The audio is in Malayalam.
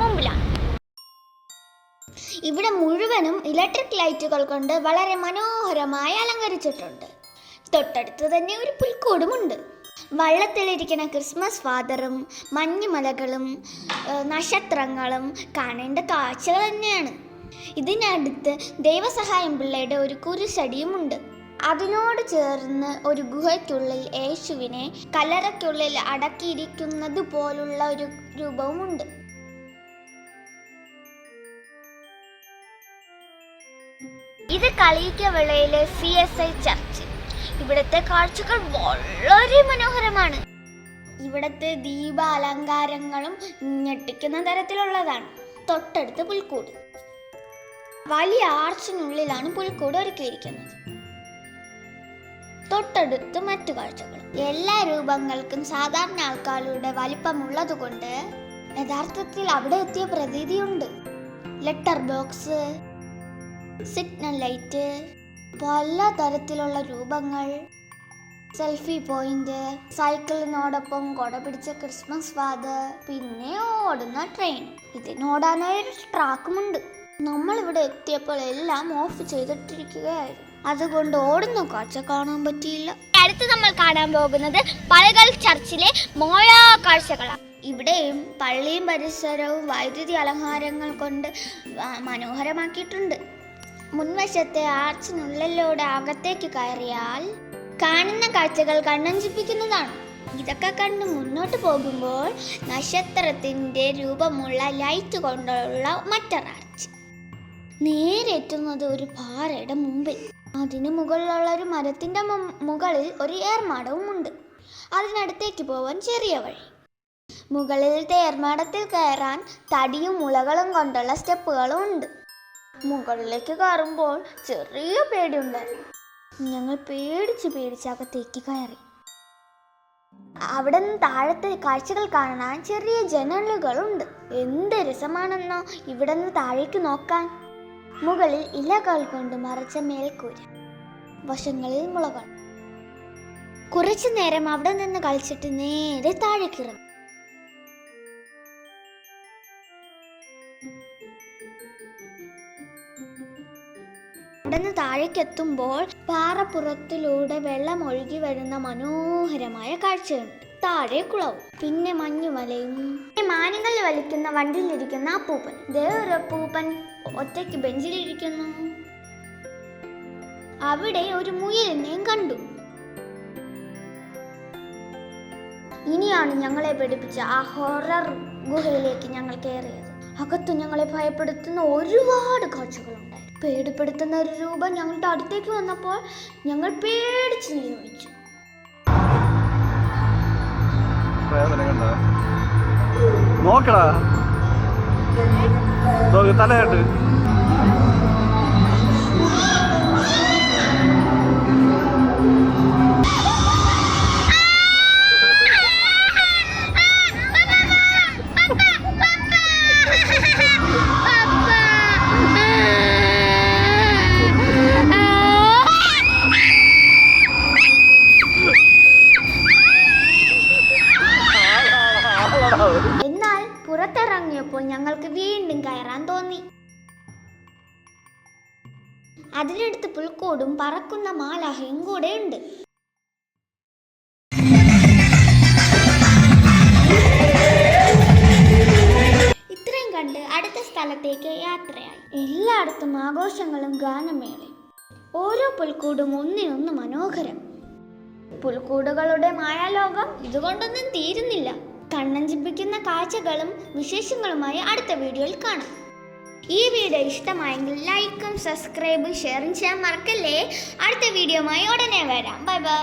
മുമ്പിലാണ്. ഇവിടെ മുഴുവനും ഇലക്ട്രിക് ലൈറ്റുകൾ കൊണ്ട് വളരെ മനോഹരമായി അലങ്കരിച്ചിട്ടുണ്ട്. തൊട്ടടുത്ത് തന്നെ ഒരു പുൽക്കൂടുമുണ്ട്. വള്ളത്തിലിരിക്കുന്ന ക്രിസ്മസ് ഫാദറും മഞ്ഞുമലകളും നക്ഷത്രങ്ങളും കാണേണ്ട കാഴ്ചകൾ തന്നെയാണ്. ഇതിനടുത്ത് ദൈവസഹായം പിള്ളയുടെ ഒരു കുരിശടിയുമുണ്ട്. അതിനോട് ചേർന്ന് ഒരു ഗുഹയ്ക്കുള്ളിൽ യേശുവിനെ കല്ലറയ്ക്കുള്ളിൽ അടക്കിയിരിക്കുന്നത് പോലുള്ള ഒരു രൂപവുമുണ്ട്. ഇത് കളിയിക്കവിളയിലെ CSI ചർച്ച്. ഇവിടുത്തെ കാഴ്ചകൾ വളരെ മനോഹരമാണ്. ഇവിടുത്തെ ദീപ അലങ്കാരങ്ങളും ഞെട്ടിക്കുന്ന തരത്തിലുള്ളതാണ്. തൊട്ടടുത്ത് പുൽക്കൂട്. വലിയ ആർച്ചിനുള്ളിലാണ് പുൽക്കൂട് ഒരുക്കിയിരിക്കുന്നത്. തൊട്ടടുത്ത് മറ്റു കാഴ്ചകൾ. എല്ലാ രൂപങ്ങൾക്കും സാധാരണ ആൾക്കാരുടെ വലിപ്പമുള്ളത് കൊണ്ട് യഥാർത്ഥത്തിൽ അവിടെ എത്തിയ പ്രതീതിയുണ്ട്. ലെറ്റർ ബോക്സ്, സിഗ്നൽ ലൈറ്റ്, പല തരത്തിലുള്ള രൂപങ്ങൾ, സെൽഫി പോയിന്റ്, സൈക്കിളിനോടൊപ്പം കൊട പിടിച്ച ക്രിസ്മസ് ഫാദർ, പിന്നെ ഓടുന്ന ട്രെയിൻ. ഇതിനോടാനായി ഒരു ട്രാക്കുമുണ്ട്. നമ്മളിവിടെ എത്തിയപ്പോൾ എല്ലാം ഓഫ് ചെയ്തിട്ടിരിക്കുകയായിരുന്നു. അതുകൊണ്ട് ഓടുന്ന കാഴ്ച കാണാൻ പറ്റിയില്ല. അടുത്ത് നമ്മൾ കാണാൻ പോകുന്നത് പലകൾ ചർച്ചിലെ മോഴ കാഴ്ചകളാണ്. ഇവിടെയും പള്ളിയും പരിസരവും വൈദ്യുതി അലങ്കാരങ്ങൾ കൊണ്ട് മനോഹരമാക്കിയിട്ടുണ്ട്. മുൻവശത്തെ ആർച്ചിനുള്ളിലൂടെ അകത്തേക്ക് കയറിയാൽ കാണുന്ന കാഴ്ചകൾ കണ്ണഞ്ചിപ്പിക്കുന്നതാണ്. ഇതൊക്കെ കണ്ട് മുന്നോട്ട് പോകുമ്പോൾ നക്ഷത്രത്തിൻ്റെ രൂപമുള്ള ലൈറ്റ് കൊണ്ടുള്ള മറ്റൊരു ആർച്ച്. നേരെ എത്തുന്നത് ഒരു പാറയുടെ മുമ്പിൽ. അതിന് മുകളിലുള്ള ഒരു മരത്തിൻ്റെ മുകളിൽ ഒരു ഏർമാടവും ഉണ്ട്. അതിനടുത്തേക്ക് പോവാൻ ചെറിയ വഴി. മുകളിലത്തെ ഏർമാടത്തിൽ കയറാൻ തടിയും മുളകളും കൊണ്ടുള്ള സ്റ്റെപ്പുകളും ഉണ്ട്. മുകളിലേക്ക് കയറുമ്പോൾ ചെറിയ പേടിയുണ്ടായിരുന്നു. ഞങ്ങൾ പേടിച്ച് അകത്തേക്ക് കയറി. അവിടെ നിന്ന് താഴത്തെ കാഴ്ചകൾ കാണാൻ ചെറിയ ജനലുകളുണ്ട്. എന്ത് രസമാണെന്നോ ഇവിടെ നിന്ന് താഴേക്ക് നോക്കാൻ. മുകളിൽ ഇലകൾ കൊണ്ട് മറച്ച മേൽക്കൂര, വശങ്ങളിൽ മുളകൾ. കുറച്ചു നേരം അവിടെ നിന്ന് കളിച്ചിട്ട് നേരെ താഴേക്കിറങ്ങി. അവിടെ നിന്ന് താഴേക്കെത്തുമ്പോൾ പാറപ്പുറത്തിലൂടെ വെള്ളം ഒഴുകി വരുന്ന മനോഹരമായ കാഴ്ചയുണ്ട്. താഴെ കുളവും, പിന്നെ മഞ്ഞുമലയും, മാനുകളിൽ വലിക്കുന്ന വണ്ടിയിലിരിക്കുന്ന അപ്പൂപ്പൻ. ഒരു അപ്പൂപ്പൻ ഒറ്റയ്ക്ക് ബെഞ്ചിലിരിക്കുന്നു. അവിടെ ഒരു മുയലിനെയും കണ്ടു. ഇനിയാണ് ഞങ്ങളെ പേടിപ്പിച്ച ആ ഹൊറർ ഗുഹയിലേക്ക് ഞങ്ങൾ കയറിയത്. അകത്ത് ഞങ്ങളെ ഭയപ്പെടുത്തുന്ന ഒരുപാട് കാഴ്ചകളുണ്ടായി. പേടിപ്പെടുത്തുന്ന ഒരു രൂപം ഞങ്ങളുടെ അടുത്തേക്ക് വന്നപ്പോൾ ഞങ്ങൾ പേടിച്ച് നിലവിളിച്ചു. നോക്കടാ തലയായിട്ട് എന്നാൽ പുറത്തിറങ്ങിയപ്പോൾ ഞങ്ങൾക്ക് വീണ്ടും കയറാൻ തോന്നി. അതിനടുത്ത് പുൽക്കൂടും പറക്കുന്ന മാലാഹയും കൂടെ ഉണ്ട്. ഇത്രയും കണ്ട് അടുത്ത സ്ഥലത്തേക്ക് യാത്രയായി. എല്ലായിടത്തും ആഘോഷങ്ങളും ഗാനമേളയും. ഓരോ പുൽക്കൂടും ഒന്നിനൊന്ന് മനോഹരം. പുൽക്കൂടുകളുടെ മായാലോകം ഇതുകൊണ്ടൊന്നും തീരുന്നില്ല. കണ്ണഞ്ചിപ്പിക്കുന്ന കാഴ്ചകളും വിശേഷങ്ങളുമായി അടുത്ത വീഡിയോയിൽ കാണാം. ഈ വീഡിയോ ഇഷ്ടമായെങ്കിൽ ലൈക്കും സബ്സ്ക്രൈബും ഷെയറും ചെയ്യാൻ മറക്കല്ലേ. അടുത്ത വീഡിയോയുമായി ഉടനെ വരാം. Bye bye.